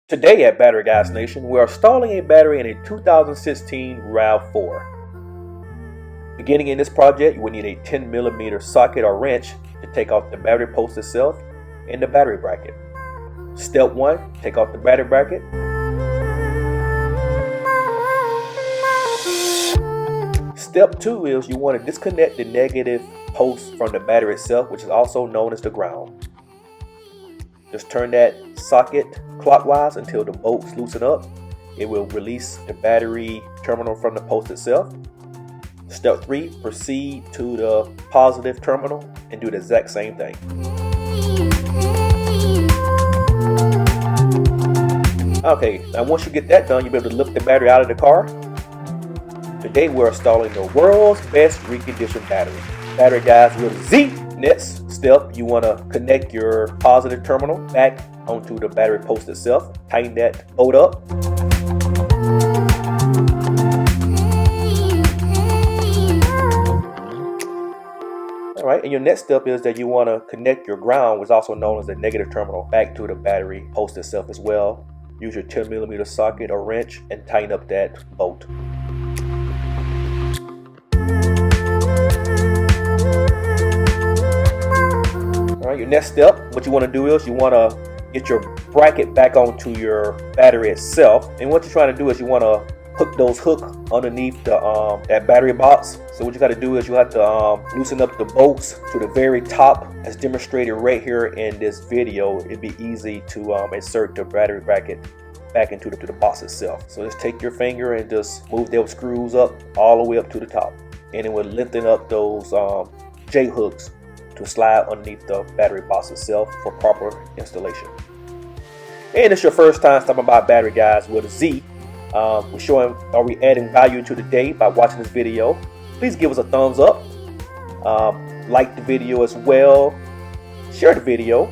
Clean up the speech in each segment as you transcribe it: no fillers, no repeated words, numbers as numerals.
Today at Battery Guyz Nation, we are installing a battery in a 2016 RAV4. Beginning in this project, you will need a 10mm socket or wrench to take off the battery post itself and the battery bracket. Step 1, take off the battery bracket. Step 2 is you want to disconnect the negative post from the battery itself, which is also known as the ground. Just turn that socket clockwise until the bolts loosen up. It will release the battery terminal from the post itself. Step 3, proceed to the positive terminal and do the exact same thing. Okay, now once you get that done, you'll be able to lift the battery out of the car. Today we're installing the world's best reconditioned battery. Battery Guyz with a Z. Next step, you want to connect your positive terminal back onto the battery post itself. Tighten that bolt up. Alright, and your next step is that you want to connect your ground, which is also known as the negative terminal, back to the battery post itself as well. Use your 10mm socket or wrench and tighten up that bolt. Your next step, what you want to do is you want to get your bracket back onto your battery itself, and what you're trying to do is you want to hook those hooks underneath the that battery box. So what you got to do is you have to loosen up the bolts to the very top, as demonstrated right here in this video. It'd be easy to insert the battery bracket back into the box itself. So just take your finger and just move those screws up all the way up to the top, and it will lengthen up those J hooks to slide underneath the battery box itself for proper installation. And it's your first time stopping by Battery Guyz with a Z. We're showing, are we adding value to the day by watching this video? Please give us a thumbs up, like the video as well, share the video,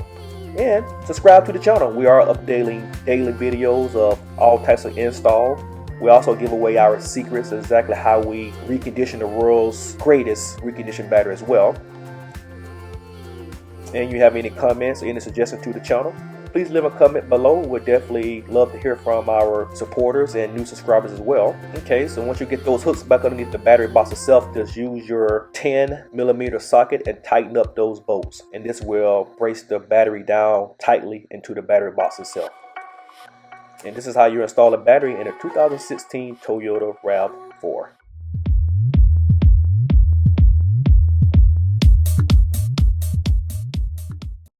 and subscribe to the channel. We are updating daily videos of all types of installs. We also give away our secrets, exactly how we recondition the world's greatest reconditioned battery as well. And you have any comments or any suggestions to the channel, please leave a comment below. We'd definitely love to hear from our supporters and new subscribers as well. Okay, so once you get those hooks back underneath the battery box itself, just use your 10mm socket and tighten up those bolts, and this will brace the battery down tightly into the battery box itself. And this is how you install a battery in a 2016 Toyota RAV4.